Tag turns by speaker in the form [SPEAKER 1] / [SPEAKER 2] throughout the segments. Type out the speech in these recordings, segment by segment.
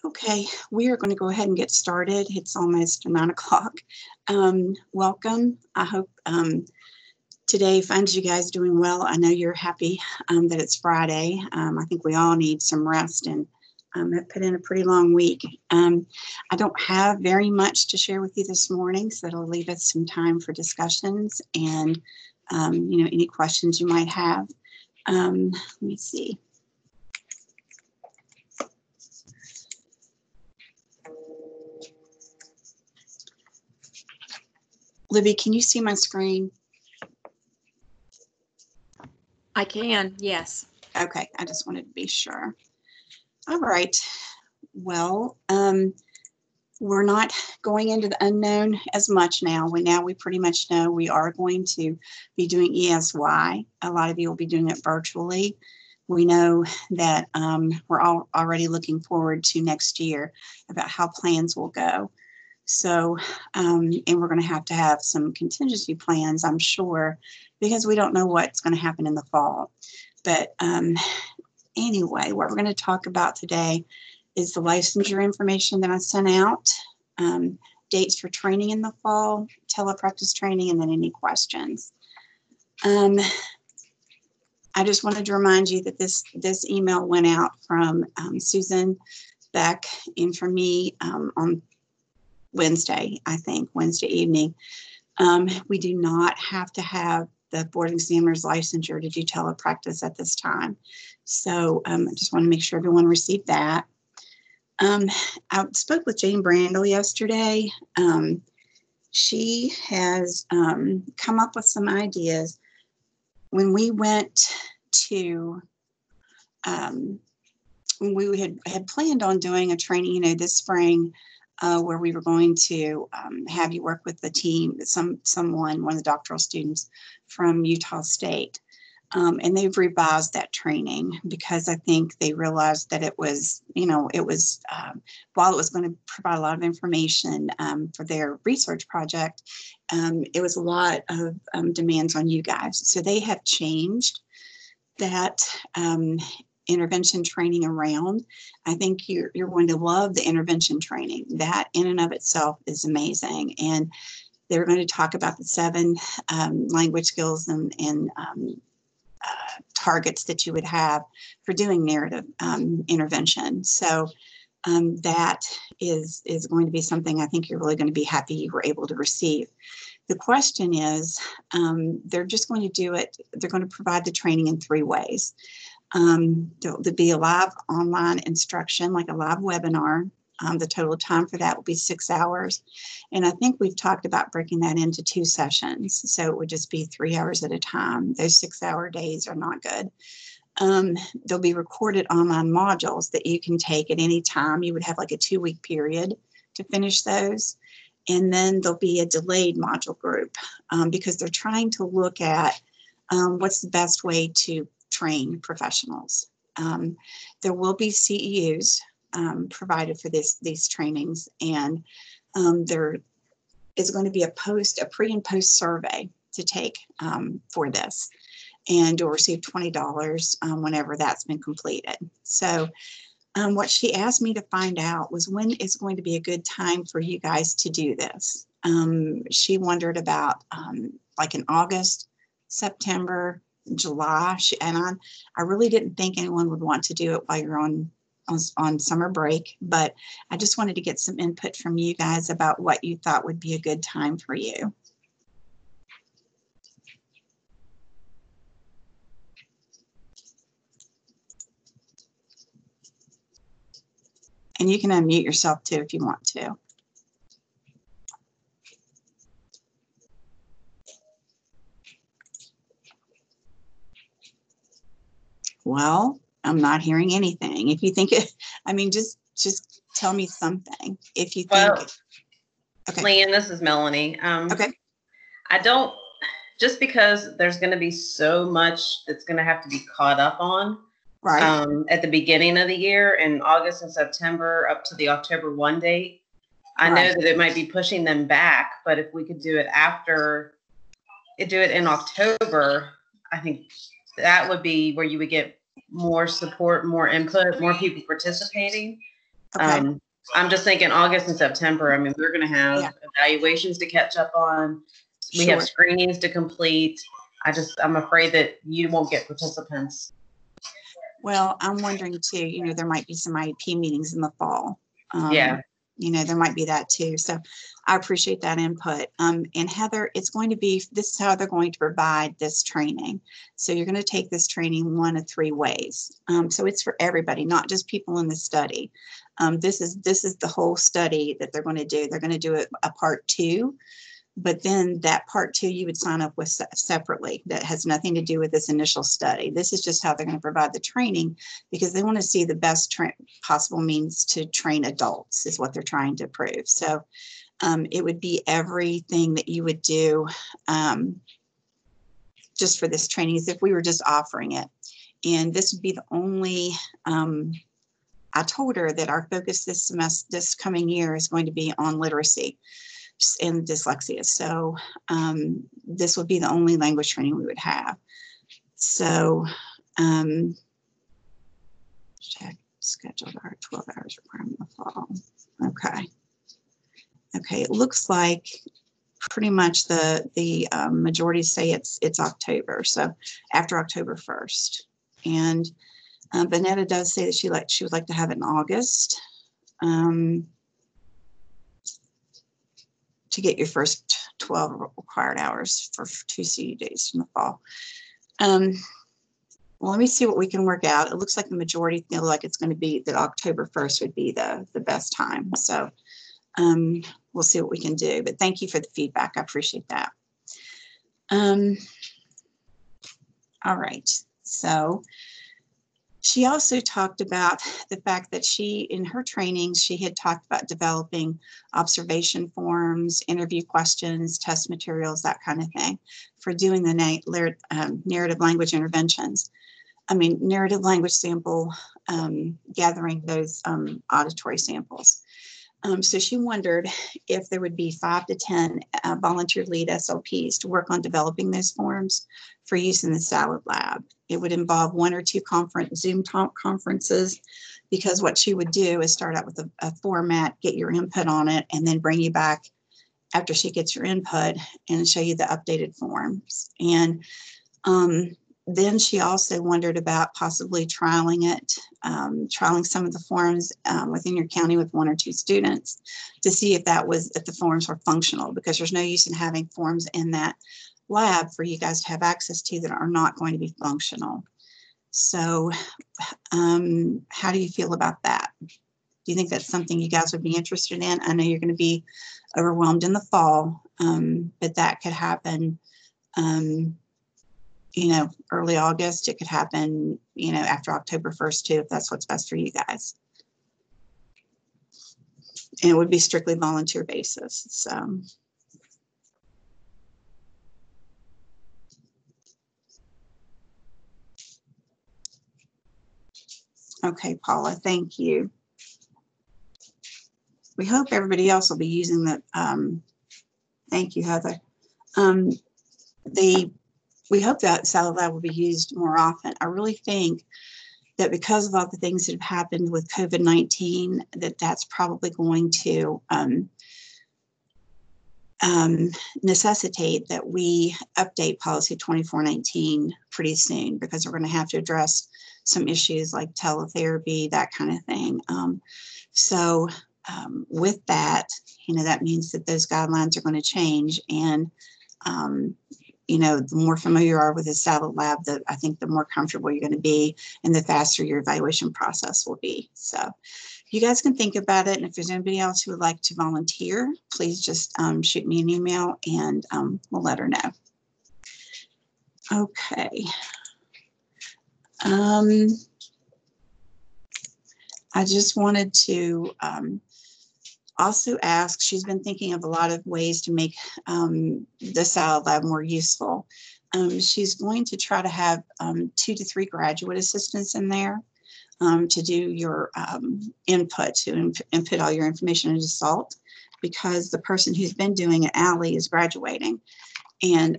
[SPEAKER 1] Okay, we are going to go ahead and get started. It's almost 9 o'clock. Welcome. I hope today finds you guys doing well. I know you're happy that it's Friday. I think we all need some rest and have put in a pretty long week. I don't have very much to share with you this morning, so that'll leave us some time for discussions and any questions you might have. Let me see. Libby, can you see my screen?
[SPEAKER 2] I can, yes.
[SPEAKER 1] Okay, I just wanted to be sure. All right. Well, we're not going into the unknown as much now. We pretty much know we are going to be doing ESY. A lot of you will be doing it virtually. We know that we're all already looking forward to next year about how plans will go. So, and we're going to have some contingency plans, I'm sure, because we don't know what's going to happen in the fall. But anyway, what we're going to talk about today is the licensure information that I sent out, dates for training in the fall, telepractice training, and then any questions. I just wanted to remind you that this email went out from Susan Beck and from me on Wednesday evening. We do not have to have the board examiner's licensure to do telepractice at this time. So I just want to make sure everyone received that. I spoke with Jane Brandel yesterday. She has come up with some ideas. When we went to, when we had planned on doing a training, this spring, where we were going to have you work with the team, one of the doctoral students from Utah State. And they've revised that training because I think they realized that it was, while it was going to provide a lot of information for their research project, it was a lot of demands on you guys. So they have changed that intervention training around. I think you're going to love the intervention training. That in and of itself is amazing. And they're going to talk about the 7 language skills and targets that you would have for doing narrative intervention. So that is going to be something I think you're really going to be happy you were able to receive. The question is, they're just going to do it. They're going to provide the training in 3 ways. There'll be a live online instruction, like a live webinar. The total time for that will be 6 hours. And I think we've talked about breaking that into 2 sessions. So it would just be 3 hours at a time. Those 6-hour days are not good. There'll be recorded online modules that you can take at any time. You would have like a 2-week period to finish those. And then there'll be a delayed module group because they're trying to look at what's the best way to train professionals. There will be CEUs provided for these trainings, and there is going to be a pre and post survey to take for this, and you'll receive $20 whenever that's been completed. So what she asked me to find out was when is going to be a good time for you guys to do this. She wondered about like in August, September, July, and I really didn't think anyone would want to do it while you're on summer break, but I just wanted to get some input from you guys about what you thought would be a good time for you. And you can unmute yourself too if you want to. Well, I'm not hearing anything. If you think it, just tell me something. If you think.
[SPEAKER 3] Well,
[SPEAKER 1] okay.
[SPEAKER 3] Leanne, this is Melanie.
[SPEAKER 1] Okay.
[SPEAKER 3] I don't, just because there's going to be so much that's going to have to be caught up on.
[SPEAKER 1] Right.
[SPEAKER 3] At the beginning of the year in August and September up to the October 1 date. I know that it might be pushing them back, but if we could do it in October, I think that would be where you would get more support, more input, more people participating.
[SPEAKER 1] Okay.
[SPEAKER 3] I'm just thinking August and September. I mean, we're going to have evaluations to catch up on. We have screenings to complete. I'm afraid that you won't get participants.
[SPEAKER 1] Well, I'm wondering too, there might be some IEP meetings in the fall.
[SPEAKER 3] Yeah.
[SPEAKER 1] There might be that too. So I appreciate that input. And Heather, this is how they're going to provide this training. So you're going to take this training one of three ways. So it's for everybody, not just people in the study. This is the whole study that they're going to do. They're going to do a part 2. But then that part 2 you would sign up with separately. That has nothing to do with this initial study. This is just how they're going to provide the training, because they want to see the best possible means to train adults is what they're trying to prove. So it would be everything that you would do just for this training as if we were just offering it. And this would be the only, I told her that our focus this coming year is going to be on literacy and dyslexia. So this would be the only language training we would have. So check scheduled our 12 hours requirement in the fall. Okay. Okay. It looks like pretty much the majority say it's October. So after October 1st. And Bonetta does say that she would like to have it in August. To get your first 12 required hours for 2 CU days in the fall. Well, let me see what we can work out. It looks like the majority feel like it's going to be that October 1st would be the best time. So we'll see what we can do. But thank you for the feedback. I appreciate that. All right. So she also talked about the fact that in her trainings, she had talked about developing observation forms, interview questions, test materials, that kind of thing, for doing the narrative language interventions. Narrative language sample, gathering those auditory samples. So she wondered if there would be 5 to 10 volunteer lead SLPs to work on developing those forms for use in the Salad Lab. It would involve 1 or 2 Zoom conferences, because what she would do is start out with a format, get your input on it, and then bring you back after she gets your input and show you the updated forms. And then she also wondered about possibly trialing some of the forms within your county with 1 or 2 students to see if the forms were functional, because there's no use in having forms in that lab for you guys to have access to that are not going to be functional. So how do you feel about that? Do you think that's something you guys would be interested in? I know you're going to be overwhelmed in the fall, but that could happen early August. It could happen, after October 1st too, if that's what's best for you guys. And it would be strictly volunteer basis. So. Okay, Paula, thank you. We hope everybody else will be using the, thank you, Heather. We hope that Salad Lab will be used more often. I really think that because of all the things that have happened with COVID-19, that's probably going to necessitate that we update policy 2419 pretty soon, because we're going to have to address some issues like teletherapy, that kind of thing. So with that, that means that those guidelines are going to change. And the more familiar you are with the Salad Lab, I think the more comfortable you're going to be and the faster your evaluation process will be. So you guys can think about it. And if there's anybody else who would like to volunteer, please just shoot me an email and we'll let her know. Okay. I just wanted to also ask, she's been thinking of a lot of ways to make the Salad Lab more useful. She's going to try to have 2 to 3 graduate assistants in there to do your input, to input all your information into SALT, because the person who's been doing it, Allie, is graduating. And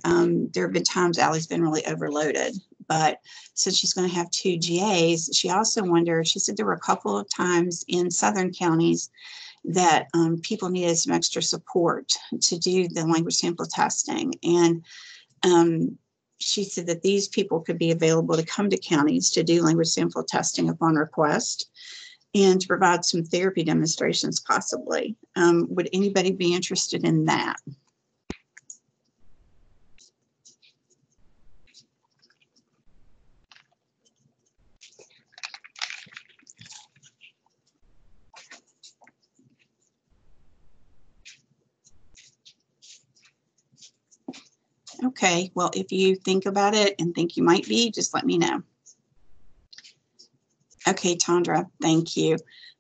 [SPEAKER 1] there have been times Allie's been really overloaded but since she's going to have 2 GAs, she also wondered, she said there were a couple of times in southern counties that people needed some extra support to do the language sample testing. And she said that these people could be available to come to counties to do language sample testing upon request and to provide some therapy demonstrations possibly. Would anybody be interested in that? Okay, well, if you think about it and think you might be, just let me know. Okay, Tandra, thank you.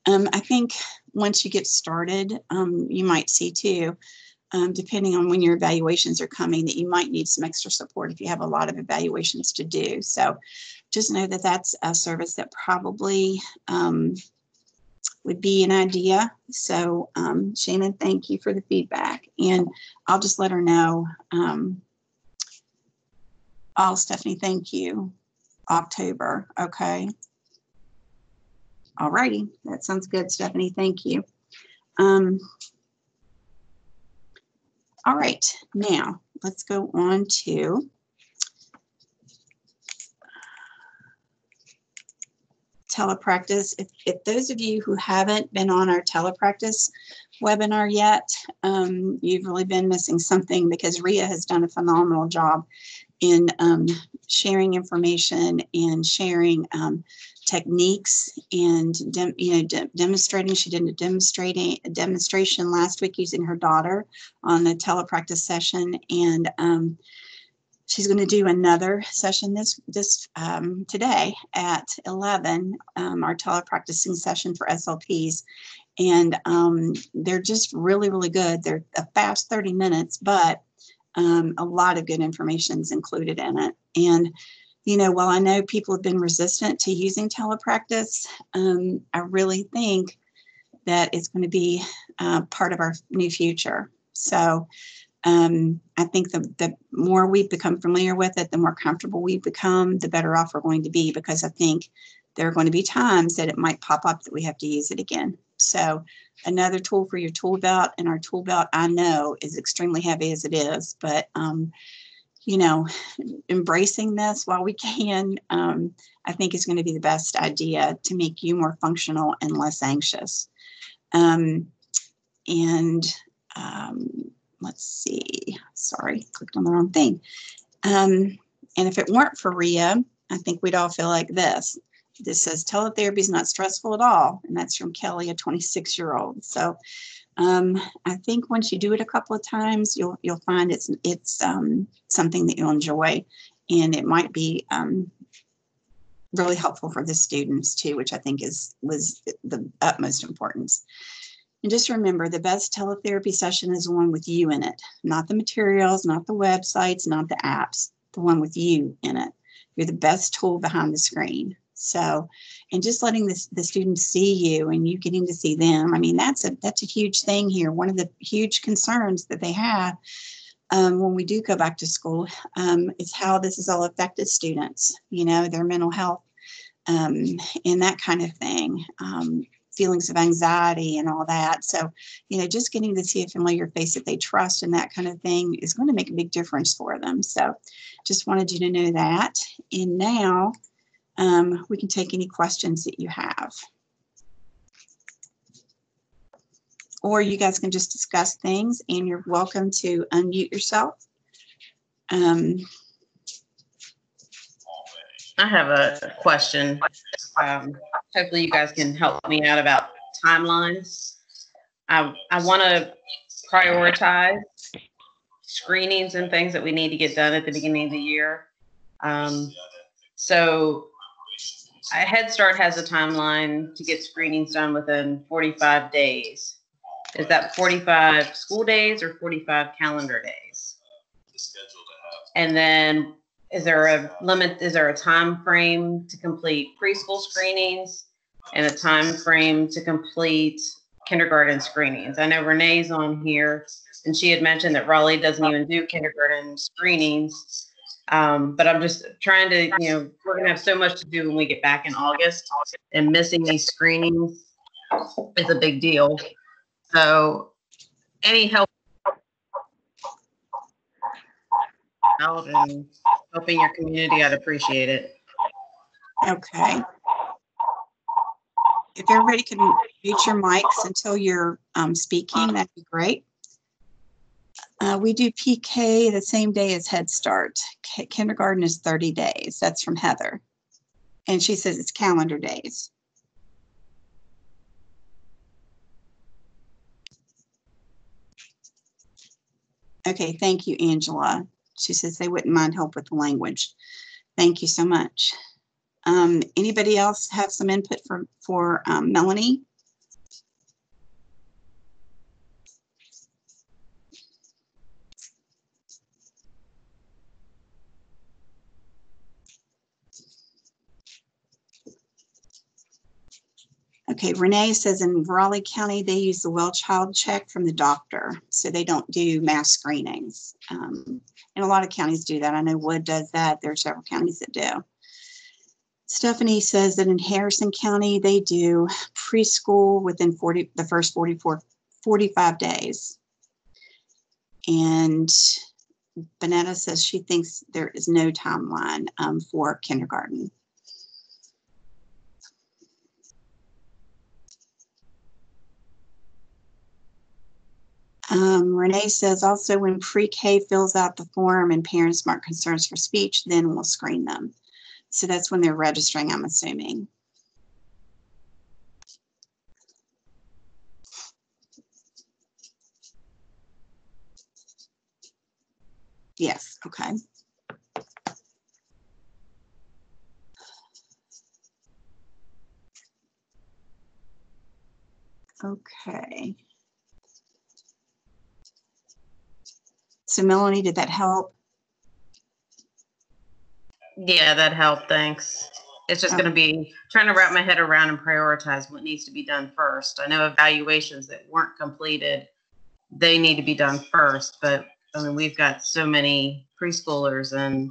[SPEAKER 1] I think once you get started, you might see too, depending on when your evaluations are coming, that you might need some extra support if you have a lot of evaluations to do. So just know that that's a service that probably would be an idea. So Shannon, thank you for the feedback. And I'll just let her know. Stephanie, thank you. October, okay. All righty, that sounds good, Stephanie, thank you. All right, now let's go on to telepractice. If those of you who haven't been on our telepractice webinar yet, you've really been missing something, because Rhea has done a phenomenal job in sharing information and sharing techniques and demonstrating. She did a demonstration last week using her daughter on a telepractice session, and she's going to do another session this today at 11, our telepracticing session for SLPs. And they're just really, really good. They're a fast 30 minutes, but a lot of good information is included in it. And, you know, while I know people have been resistant to using telepractice, I really think that it's going to be part of our new future. So I think the more we become familiar with it, the more comfortable we become, the better off we're going to be, because I think there are going to be times that it might pop up that we have to use it again. So another tool for your tool belt, and our tool belt, I know, is extremely heavy as it is, but, you know, embracing this while we can, I think is going to be the best idea to make you more functional and less anxious. Let's see, sorry, clicked on the wrong thing. And if it weren't for Rhea, I think we'd all feel like this. This says teletherapy is not stressful at all. And that's from Kelly, a 26-year-old. So I think once you do it a couple of times, you'll find it's something that you'll enjoy, and it might be really helpful for the students too, which I think was the utmost importance. And just remember, the best teletherapy session is the one with you in it, not the materials, not the websites, not the apps, the one with you in it. You're the best tool behind the screen. So, and just letting the students see you and you getting to see them. I mean, that's a huge thing here. One of the huge concerns that they have when we do go back to school is how this has all affected students, you know, their mental health and that kind of thing. Feelings of anxiety and all that. So, you know, just getting to see a familiar face that they trust and that kind of thing is going to make a big difference for them. So just wanted you to know that. And now we can take any questions that you have. Or you guys can just discuss things, and you're welcome to unmute yourself.
[SPEAKER 3] I have a question. Hopefully you guys can help me out about timelines. I want to prioritize screenings and things that we need to get done at the beginning of the year. So Head Start has a timeline to get screenings done within 45 days. Is that 45 school days or 45 calendar days? And then is there a limit? Is there a time frame to complete preschool screenings and a time frame to complete kindergarten screenings? I know Renee's on here, and she had mentioned that Raleigh doesn't even do kindergarten screenings. But I'm just trying to, we're going to have so much to do when we get back in August, and missing these screenings is a big deal. So any help out and helping your community, I'd appreciate it.
[SPEAKER 1] Okay. If everybody can mute your mics until you're speaking, that'd be great. We do PK the same day as Head Start. Kindergarten is 30 days. That's from Heather. And she says it's calendar days. Okay, thank you, Angela. She says they wouldn't mind help with the language. Thank you so much. Anybody else have some input for Melanie? Okay, Renee says in Raleigh County, they use the well-child check from the doctor, so they don't do mass screenings. And a lot of counties do that. I know Wood does that. There are several counties that do. Stephanie says that in Harrison County, they do preschool within the first 45 days. And Bonetta says she thinks there is no timeline for kindergarten. Renee says also when pre-K fills out the form and parents mark concerns for speech, then we'll screen them. So that's when they're registering, I'm assuming. Yes, okay. Okay. So Melanie, did that help?
[SPEAKER 3] Yeah, that helped. Thanks. It's just going to be trying to wrap my head around and prioritize what needs to be done first. I know evaluations that weren't completed, they need to be done first. But I mean, we've got so many preschoolers and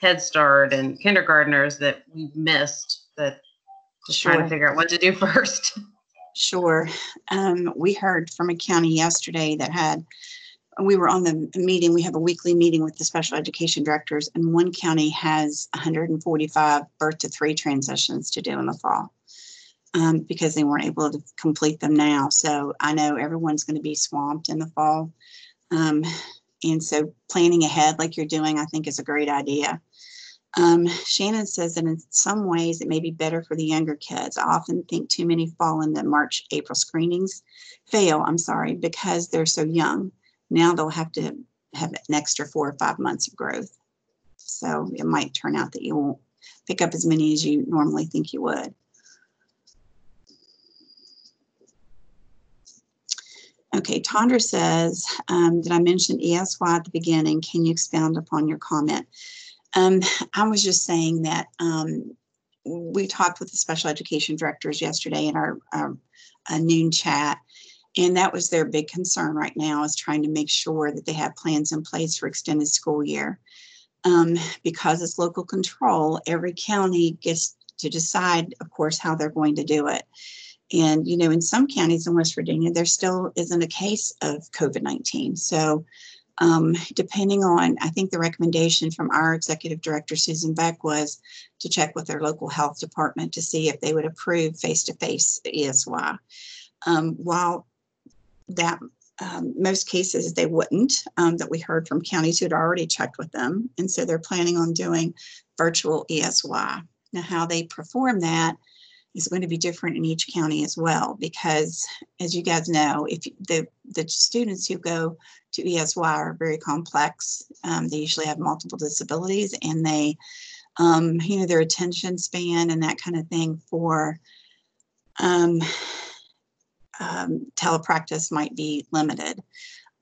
[SPEAKER 3] Head Start and kindergartners that we've missed, that just trying to figure out what to do first.
[SPEAKER 1] Sure. We heard from a county yesterday that we were on the meeting. We have a weekly meeting with the special education directors, and one county has 145 birth to 3 transitions to do in the fall because they weren't able to complete them now. So I know everyone's going to be swamped in the fall. And so planning ahead like you're doing, I think, is a great idea. Shannon says that in some ways it may be better for the younger kids. I often think too many fall in the March, April screenings because they're so young. Now they'll have to have an extra 4 or 5 months of growth. So it might turn out that you won't pick up as many as you normally think you would. Okay, Tondra says, did I mention ESY at the beginning? Can you expound upon your comment? I was just saying that we talked with the special education directors yesterday in our noon chat, and that was their big concern right now, is trying to make sure that they have plans in place for extended school year. Because it's local control, every county gets to decide, of course, how they're going to do it. And, in some counties in West Virginia, there still isn't a case of COVID-19. So depending on, I think the recommendation from our executive director, Susan Beck, was to check with their local health department to see if they would approve face-to-face ESY. While that most cases they wouldn't, that we heard from counties who had already checked with them. And so they're planning on doing virtual ESY. Now, how they perform that is going to be different in each county as well, because as you guys know, if the students who go to ESY are very complex, they usually have multiple disabilities, and they, their attention span and that kind of thing for telepractice might be limited.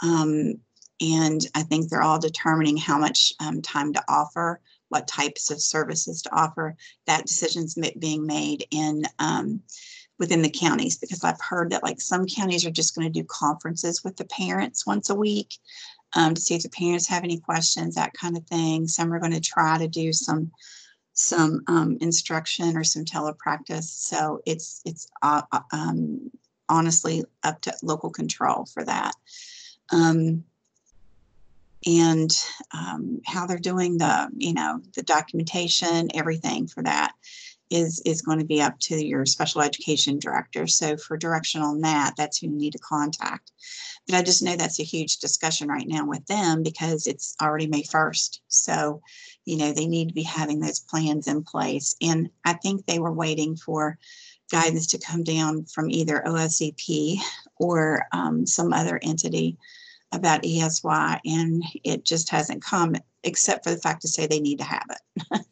[SPEAKER 1] And I think they're all determining how much time to offer, what types of services to offer. That decision's being made in within the counties, because I've heard that like some counties are just going to do conferences with the parents once a week. to see if the parents have any questions, that kind of thing. Some are going to try to do some instruction or some telepractice. So it's honestly up to local control for that. And how they're doing the documentation, everything for that is going to be up to your special education director. So for direction on that, that's who you need to contact. But I just know that's a huge discussion right now with them because it's already May 1st. So, they need to be having those plans in place. And I think they were waiting for guidance to come down from either OSEP or some other entity about ESY, and it just hasn't come, except for the fact to say they need to have it.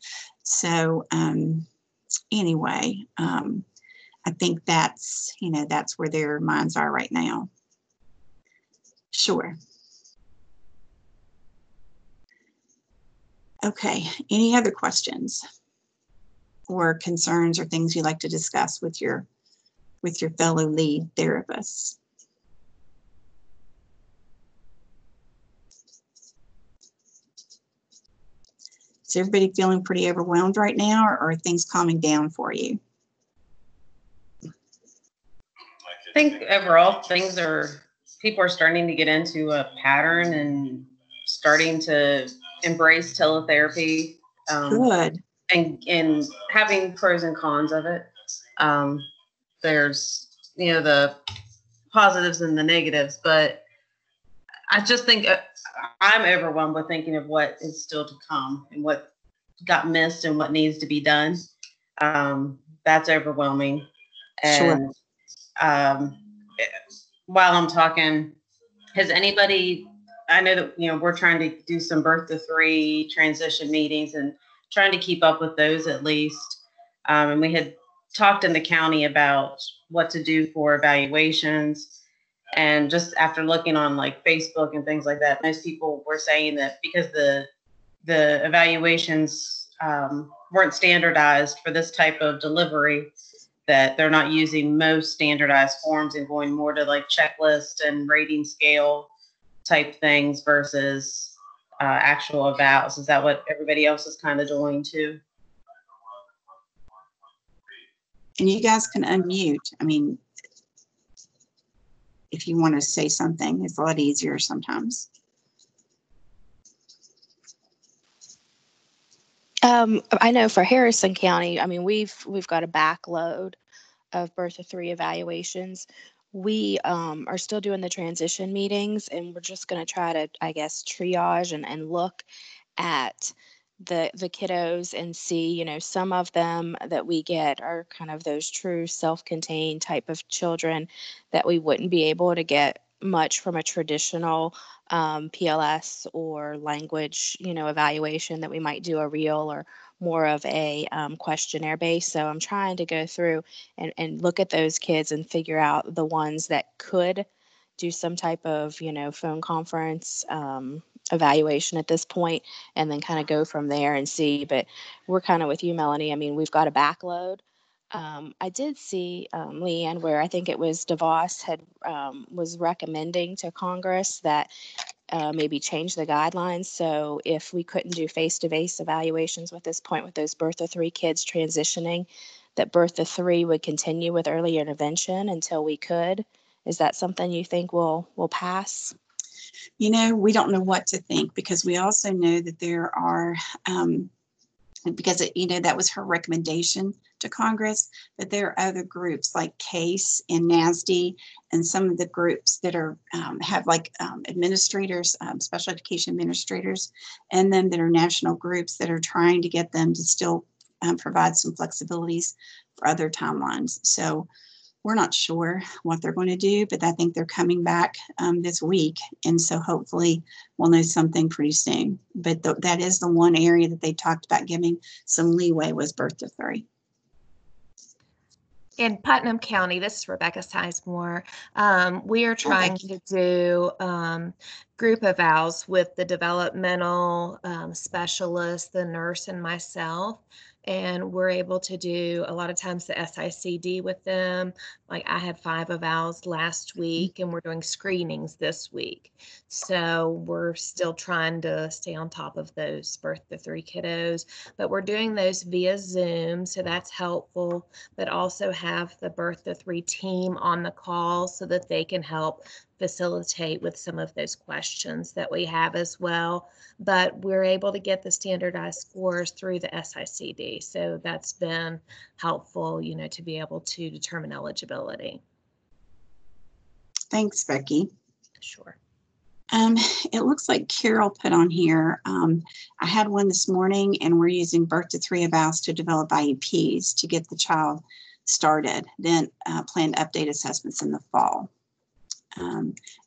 [SPEAKER 1] So anyway, I think that's where their minds are right now. Sure. Okay, any other questions or concerns or things you'd like to discuss with your fellow lead therapists? Is everybody feeling pretty overwhelmed right now, or are things calming down for you?
[SPEAKER 3] I think overall people are starting to get into a pattern and starting to embrace teletherapy.
[SPEAKER 1] Good.
[SPEAKER 3] And having pros and cons of it. There's, the positives and the negatives, but I just think I'm overwhelmed with thinking of what is still to come and what got missed and what needs to be done. That's overwhelming. And sure. While I'm talking, has anybody, I know that, we're trying to do some birth to 3 transition meetings and trying to keep up with those at least. And we had talked in the county about what to do for evaluations. And just after looking on like Facebook and things like that, most people were saying that because the evaluations weren't standardized for this type of delivery, that they're not using most standardized forms and going more to like checklist and rating scale type things versus actual evals. Is that what everybody else is kind of doing too?
[SPEAKER 1] And you guys can unmute. I mean, if you want to say something, it's a lot easier sometimes.
[SPEAKER 4] I know for Harrison County, I mean, we've got a backload of birth to 3 evaluations. We are still doing the transition meetings, and we're just going to try to, I guess, triage and look at the kiddos and see, some of them that we get are kind of those true self-contained type of children that we wouldn't be able to get much from a traditional PLS or language, evaluation, that we might do a real or more of a questionnaire base. So I'm trying to go through and look at those kids and figure out the ones that could do some type of, phone conference evaluation at this point, and then kind of go from there and see. But we're kind of with you, Melanie. I mean, we've got a backload. I did see, Leanne, where I think it was DeVos had was recommending to Congress that maybe change the guidelines. So if we couldn't do face-to-face evaluations at this point with those birth to 3 kids transitioning, that birth to 3 would continue with early intervention until we could. Is that something you think will pass?
[SPEAKER 1] We don't know what to think, because we also know that there are, because that was her recommendation to Congress, but there are other groups like CASE and NASD, and some of the groups that are have like administrators, special education administrators, and then that are national groups that are trying to get them to still provide some flexibilities for other timelines. So we're not sure what they're going to do, but I think they're coming back this week. And so hopefully we'll know something pretty soon. But that is the one area that they talked about giving some leeway, was birth to 3.
[SPEAKER 2] In Putnam County, this is Rebecca Sizemore. We are trying to do
[SPEAKER 5] group evals with the developmental specialist, the nurse, and myself. And we're able to do a lot of times the SICD with them. Like I had 5 evals last week, and we're doing screenings this week. So we're still trying to stay on top of those birth to 3 kiddos, but we're doing those via Zoom. So that's helpful, but also have the birth to 3 team on the call so that they can help facilitate with some of those questions that we have as well. But we're able to get the standardized scores through the SICD. So that's been helpful, you know, to be able to determine eligibility.
[SPEAKER 1] Thanks, Becky.
[SPEAKER 5] Sure.
[SPEAKER 1] It looks like Carol put on here, I had one this morning, and we're using birth to 3 evals to develop IEPs to get the child started, then plan to update assessments in the fall.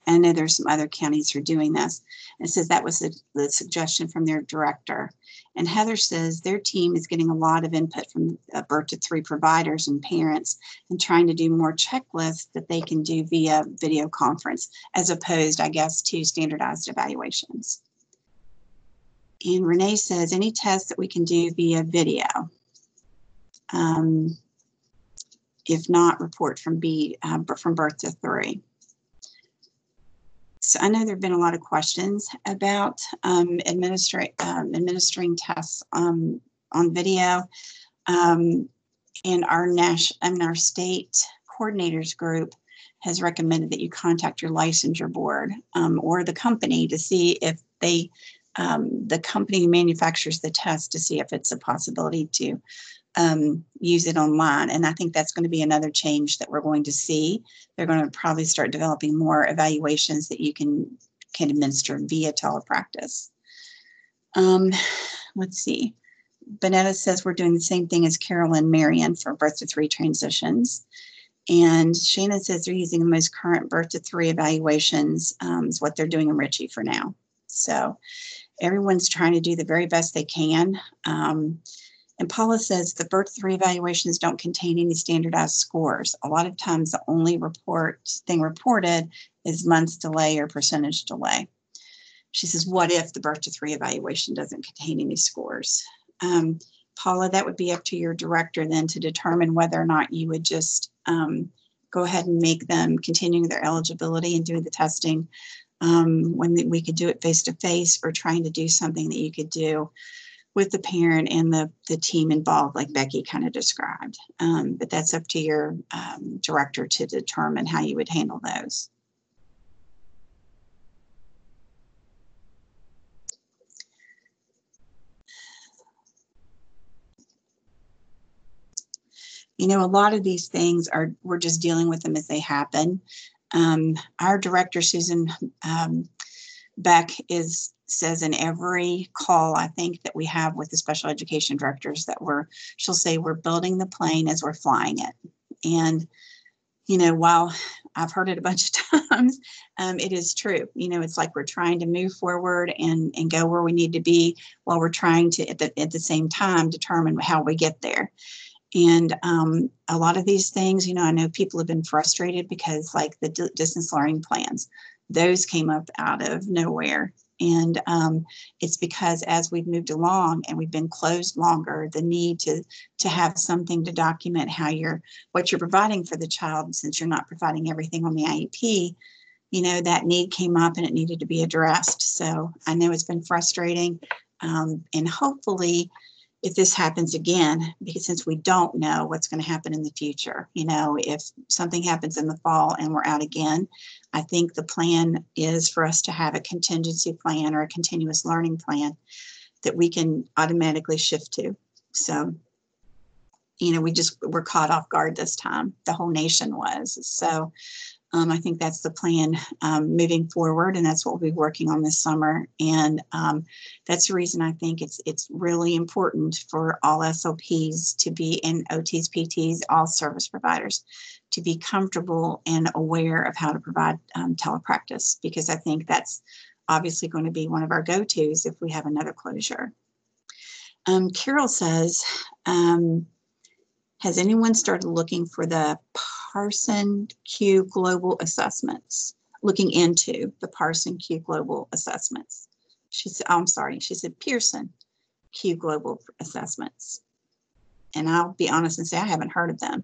[SPEAKER 1] I know there's some other counties who are doing this. And it says that was the suggestion from their director. And Heather says their team is getting a lot of input from birth to 3 providers and parents and trying to do more checklists that they can do via video conference, as opposed, I guess, to standardized evaluations. And Renee says any test that we can do via video. If not, report from birth to 3. So I know there have been a lot of questions about administering tests on video, and our state coordinators group has recommended that you contact your licensure board or the company to see if the company who manufactures the test, to see if it's a possibility to use it online. And I think that's going to be another change that we're going to see. They're going to probably start developing more evaluations that you can administer via telepractice. Let's see. Bonetta says we're doing the same thing as Carol and Marion for birth to 3 transitions. And Shannon says they're using the most current birth to 3 evaluations is what they're doing in Ritchie for now. So everyone's trying to do the very best they can. And Paula says the birth to 3 evaluations don't contain any standardized scores. A lot of times the only thing reported is months delay or percentage delay. She says, what if the birth to 3 evaluation doesn't contain any scores? Paula, that would be up to your director then to determine whether or not you would just go ahead and make them continuing their eligibility and doing the testing when we could do it face-to-face, or trying to do something that you could do with the parent and the team involved, like Becky kind of described. But that's up to your director to determine how you would handle those. You know, a lot of these things we're just dealing with them as they happen. Our director, Susan Beck, says in every call, I think, that we have with the special education directors that she'll say we're building the plane as we're flying it. And, you know, while I've heard it a bunch of times, it is true. You know, it's like we're trying to move forward and go where we need to be, while we're trying to, at the same time, determine how we get there. And a lot of these things, you know, I know people have been frustrated because, like, the distance learning plans, those came up out of nowhere. And it's because as we've moved along and we've been closed longer, the need to have something to document what you're providing for the child, since you're not providing everything on the IEP, you know, that need came up and it needed to be addressed. So I know it's been frustrating, and hopefully, if this happens again, because since we don't know what's going to happen in the future, you know, if something happens in the fall and we're out again, I think the plan is for us to have a contingency plan or a continuous learning plan that we can automatically shift to. So, you know, we're caught off guard this time. The whole nation was. So I think that's the plan moving forward, and that's what we'll be working on this summer. And that's the reason I think it's really important for all SLPs to be, in OTs, PTs, all service providers, to be comfortable and aware of how to provide telepractice, because I think that's obviously going to be one of our go-tos if we have another closure. Carol says, has anyone started looking for the Parson Q global assessments? looking into the Parson Q Global Assessments. She said, oh, I'm sorry, she said Pearson Q Global Assessments. And I'll be honest and say I haven't heard of them.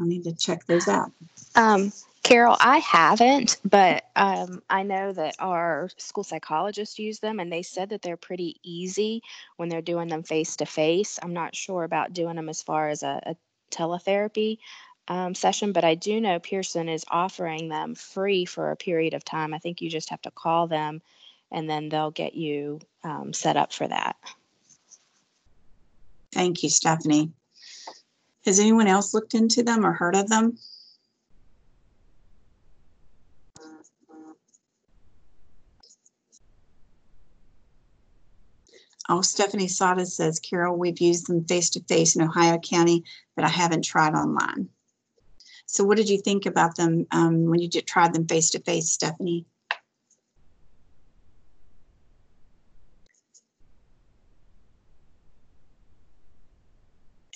[SPEAKER 1] I need to check those out.
[SPEAKER 4] Carol, I haven't, but I know that our school psychologists use them, and they said that they're pretty easy when they're doing them face-to-face. I'm not sure about doing them as far as a teletherapy session, but I do know Pearson is offering them free for a period of time. I think you just have to call them, and then they'll get you set up for that.
[SPEAKER 1] Thank you, Stephanie. Has anyone else looked into them or heard of them? Oh, Stephanie Sada says, Carol, we've used them face-to-face in Ohio County, but I haven't tried online. So what did you think about them when you tried them face-to-face, Stephanie?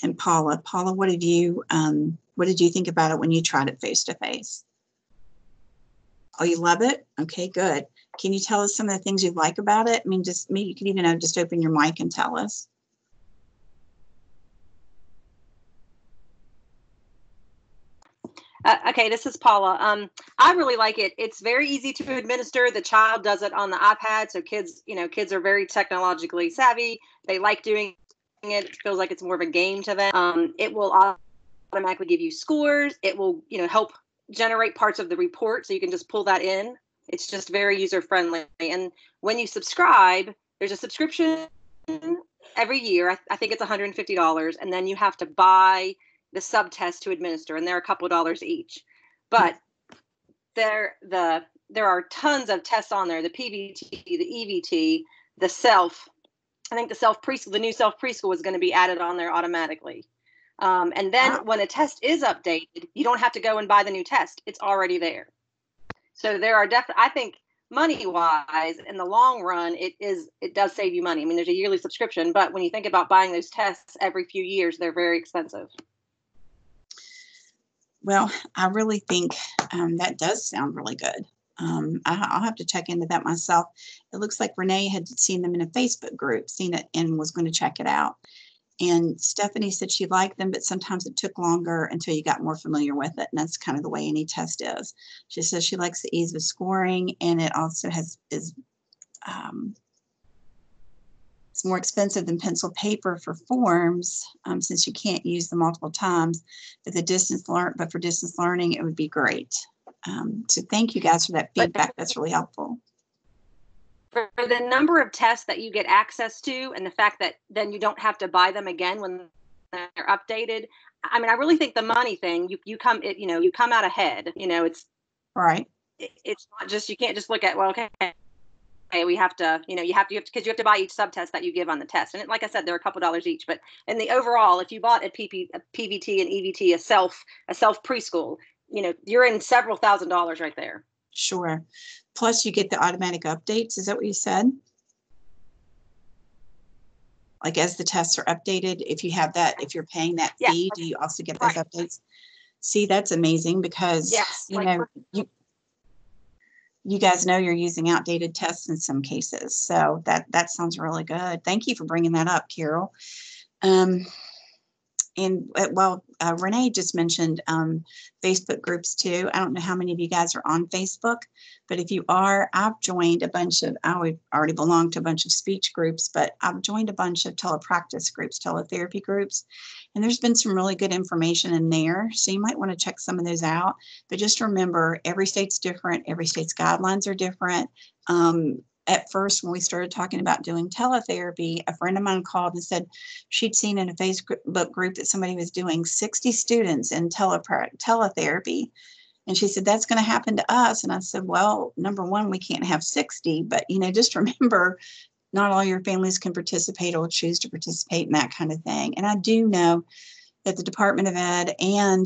[SPEAKER 1] And Paula, what did you think about it when you tried it face-to-face? Oh, you love it? Okay, good. Can you tell us some of the things you like about it? I mean, you can even just open your mic and tell us.
[SPEAKER 6] Okay, this is Paula. I really like it. It's very easy to administer. The child does it on the iPad, so kids are very technologically savvy. They like doing it. It feels like it's more of a game to them. It will automatically give you scores. It will, help generate parts of the report, so you can just pull that in. It's just very user friendly. And when you subscribe, there's a subscription every year. I think it's $150, and then you have to buy the sub-test to administer, and they're a couple of dollars each. But there are tons of tests on there: the PVT, the EVT, the self. I think the new self preschool is going to be added on there automatically. And then when a test is updated, you don't have to go and buy the new test; it's already there. So there are definitely, I think, money-wise, in the long run, it does save you money. I mean, there's a yearly subscription, but when you think about buying those tests every few years, they're very expensive.
[SPEAKER 1] Well, I really think that does sound really good. I'll have to check into that myself. It looks like Renee had seen them in a Facebook group, seen it, and was going to check it out. And Stephanie said she liked them, but sometimes it took longer until you got more familiar with it. And that's kind of the way any test is. She says she likes the ease of scoring, and it also it's more expensive than pencil paper for forms, since you can't use them multiple times. But for distance learning, it would be great. So thank you guys for that feedback. That's really helpful.
[SPEAKER 6] For the number of tests that you get access to, and the fact that then you don't have to buy them again when they're updated. I mean, I really think the money thing, you come out ahead. It's
[SPEAKER 1] right.
[SPEAKER 6] It's not just, you can't just look at, well, okay, we have to, because you have to buy each subtest that you give on the test. And like I said, they're a couple dollars each. But in the overall, if you bought a PVT and EVT, a self preschool, you're in several $1,000s right there.
[SPEAKER 1] Sure. Plus you get the automatic updates. Is that what you said? Like as the tests are updated, if you're paying that fee, do you also get those updates? See, that's amazing because, you guys know you're using outdated tests in some cases. So that sounds really good. Thank you for bringing that up, Carol. Renee just mentioned Facebook groups too. I don't know how many of you guys are on Facebook, but if you are, I've joined I already belong to a bunch of speech groups, but I've joined a bunch of telepractice groups, teletherapy groups, and there's been some really good information in there. So you might want to check some of those out. But just remember, every state's different. Every state's guidelines are different. At first, when we started talking about doing teletherapy, a friend of mine called and said she'd seen in a Facebook group that somebody was doing 60 students in teletherapy. And she said, that's going to happen to us. And I said, well, number one, we can't have 60, but, just remember, not all your families can participate or choose to participate in that kind of thing. And I do know that the Department of Ed and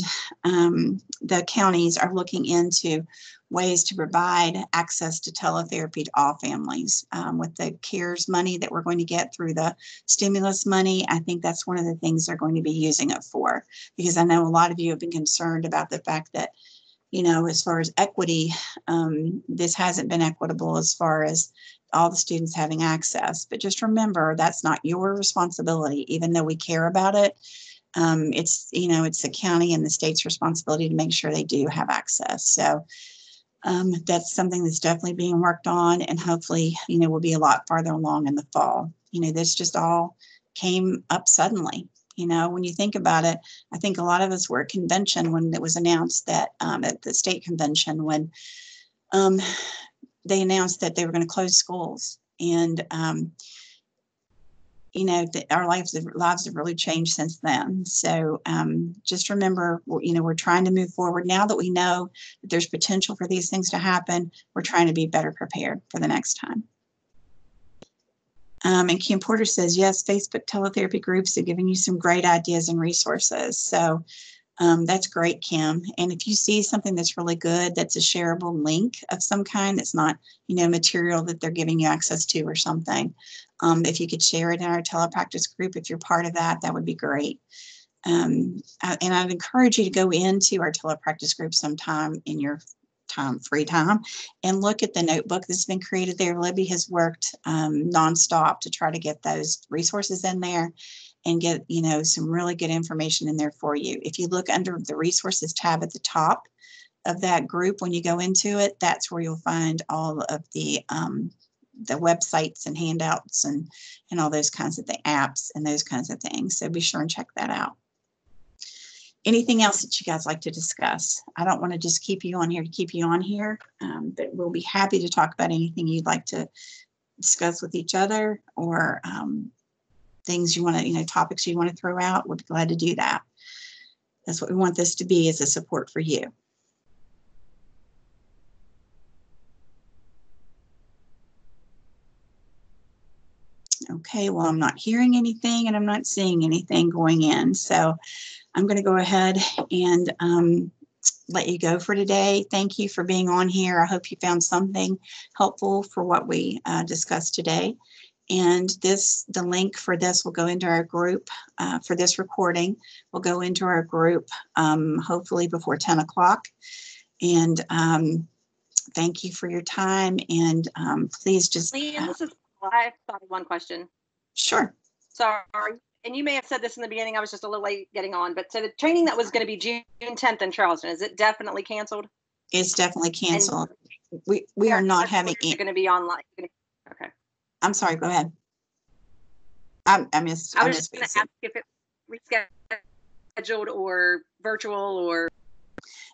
[SPEAKER 1] the counties are looking into ways to provide access to teletherapy to all families. With the CARES money that we're going to get through the stimulus money, I think that's one of the things they're going to be using it for, because I know a lot of you have been concerned about the fact that, you know, as far as equity, this hasn't been equitable as far as all the students having access. But just remember, that's not your responsibility, even though we care about it. It's, you know, it's the county and the state's responsibility to make sure they do have access. So that's something that's definitely being worked on, and hopefully, you know, we'll be a lot farther along in the fall. You know, this just all came up suddenly. You know, when you think about it, I think a lot of us were at convention when it was announced that at the state convention, when they announced that they were going to close schools. And, you know, our lives have really changed since then. So just remember, you know, we're trying to move forward. Now that we know that there's potential for these things to happen, we're trying to be better prepared for the next time. And Kim Porter says, yes, Facebook teletherapy groups are giving you some great ideas and resources. So that's great, Kim. And if you see something that's really good, that's a shareable link of some kind, that's not, you know, material that they're giving you access to or something, if you could share it in our telepractice group, if you're part of that, that would be great. And I'd encourage you to go into our telepractice group sometime in your free time, and look at the notebook that's been created there. Libby has worked nonstop to try to get those resources in there and get, you know, some really good information in there for you. If you look under the resources tab at the top of that group, when you go into it, that's where you'll find all of the websites and handouts and all those kinds of apps and those kinds of things. So be sure and check that out. Anything else that you guys like to discuss? I don't want to just keep you on here to keep you on here, but we'll be happy to talk about anything you'd like to discuss with each other, or things you want to, you know, topics you want to throw out. We'll be glad to do that. That's what we want this to be, is a support for you. Okay, well, I'm not hearing anything and I'm not seeing anything going in. So I'm going to go ahead and let you go for today. Thank you for being on here. I hope you found something helpful for what we discussed today. And the link for this will go into our group for this recording. Will go into our group hopefully before 10 o'clock. And thank you for your time. And please just.
[SPEAKER 6] Leanne, this is, I thought of one question.
[SPEAKER 1] Sure.
[SPEAKER 6] Sorry. And you may have said this in the beginning, I was just a little late getting on, but so the training that was going to be June 10th in Charleston, is it definitely canceled?
[SPEAKER 1] It's definitely canceled. We are not having
[SPEAKER 6] it. Going to be online. Okay.
[SPEAKER 1] I'm sorry, go ahead. I was
[SPEAKER 6] just going to ask if it rescheduled or virtual or.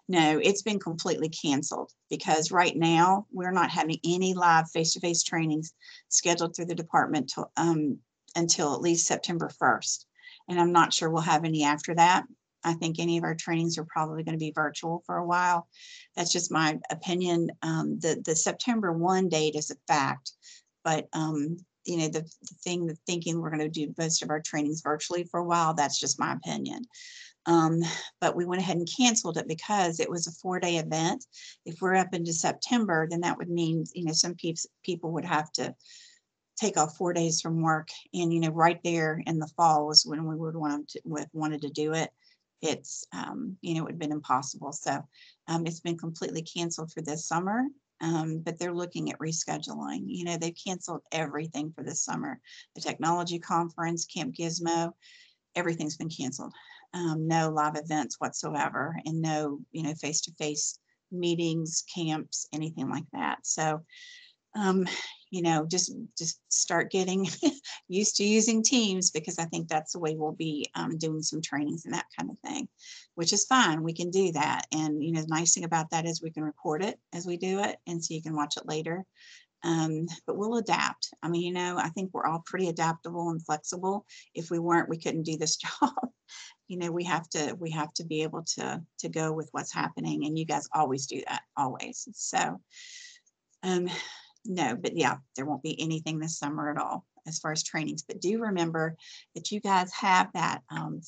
[SPEAKER 1] No, it's been completely canceled, because right now we're not having any live face-to-face trainings scheduled through the department until at least September 1st. And I'm not sure we'll have any after that. I think any of our trainings are probably going to be virtual for a while. That's just my opinion. The September 1 date is a fact, but you know, the thinking we're going to do most of our trainings virtually for a while, that's just my opinion. But we went ahead and canceled it because it was a 4-day event. If we're up into September, then that would mean, you know, some people would have to take off 4 days from work. And, you know, right there in the fall was when we would wanted to do it. It's, you know, it would have been impossible. So it's been completely canceled for this summer. But they're looking at rescheduling. You know, they've canceled everything for this summer. The technology conference, Camp Gizmo, everything's been canceled. No live events whatsoever, and no, you know, face-to-face meetings, camps, anything like that. So, you know, just start getting used to using Teams, because I think that's the way we'll be doing some trainings and that kind of thing, which is fine. We can do that. And, you know, the nice thing about that is we can record it as we do it, and so you can watch it later. But we'll adapt. I mean, you know, I think we're all pretty adaptable and flexible. If we weren't, we couldn't do this job. You know, we have to be able to go with what's happening, and you guys always do that, always. So, no, but yeah, there won't be anything this summer at all. as far as trainings. But do remember that you guys have that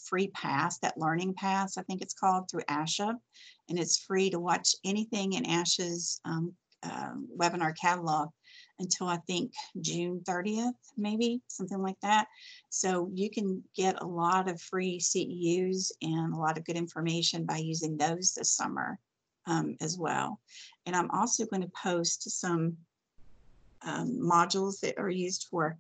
[SPEAKER 1] free pass, that learning pass, I think it's called, through ASHA, and it's free to watch anything in ASHA's webinar catalog until I think June 30th, maybe something like that. So you can get a lot of free CEUs and a lot of good information by using those this summer as well. And I'm also going to post some modules that are used for,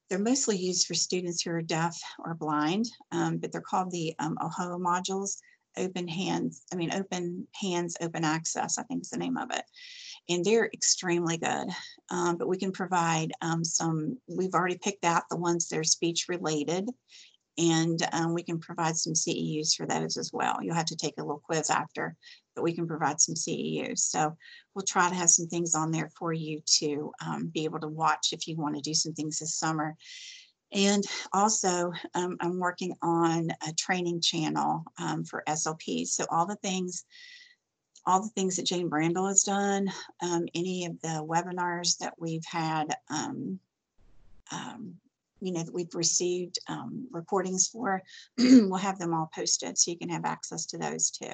[SPEAKER 1] they're mostly used for students who are deaf or blind, but they're called the OHO modules, open hands, open access, I think is the name of it. And they're extremely good, but we can provide we've already picked out the ones that are speech related, and we can provide some CEUs for that as well. You'll have to take a little quiz after, but we can provide some CEUs. So we'll try to have some things on there for you to be able to watch if you want to do some things this summer. And also, I'm working on a training channel for SLPs. So all the things that Jane Brandel has done, any of the webinars that we've had, that we've received recordings for, we'll have them all posted so you can have access to those too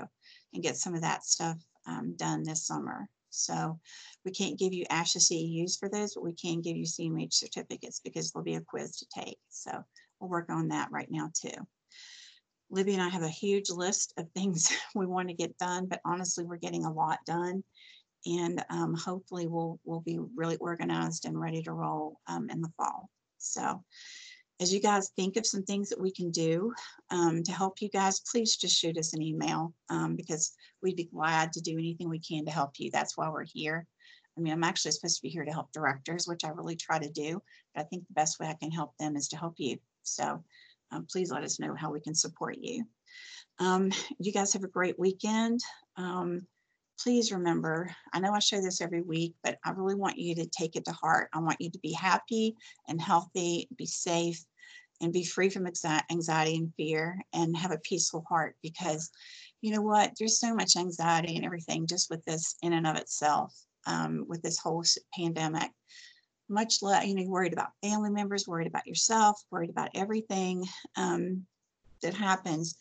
[SPEAKER 1] and get some of that stuff done this summer. So we can't give you ASHA CEUs for those, but we can give you CMH certificates because there'll be a quiz to take. So we'll work on that right now too. Libby and I have a huge list of things we want to get done, but honestly, we're getting a lot done. And hopefully we'll be really organized and ready to roll in the fall. So as you guys think of some things that we can do to help you guys, please just shoot us an email because we'd be glad to do anything we can to help you. That's why we're here. I mean, I'm actually supposed to be here to help directors, which I really try to do, but I think the best way I can help them is to help you. So please let us know how we can support you. You guys have a great weekend. Please remember, I know I show this every week, but I really want you to take it to heart. I want you to be happy and healthy, be safe, and be free from anxiety and fear, and have a peaceful heart, because you know what? There's so much anxiety and everything just with this in and of itself, with this whole pandemic. Much less, you're worried about family members, worried about yourself, worried about everything that happens.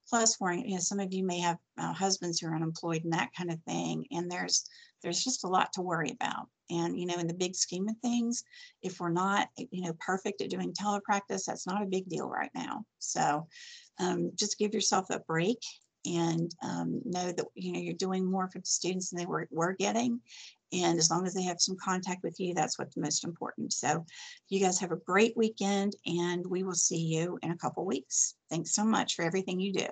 [SPEAKER 1] Plus, worrying, some of you may have husbands who are unemployed and that kind of thing. And there's just a lot to worry about. And, in the big scheme of things, if we're not, perfect at doing telepractice, that's not a big deal right now. So just give yourself a break and know that, you're doing more for the students than they were getting. And as long as they have some contact with you, that's what's most important. So you guys have a great weekend, and we will see you in a couple weeks. Thanks so much for everything you do.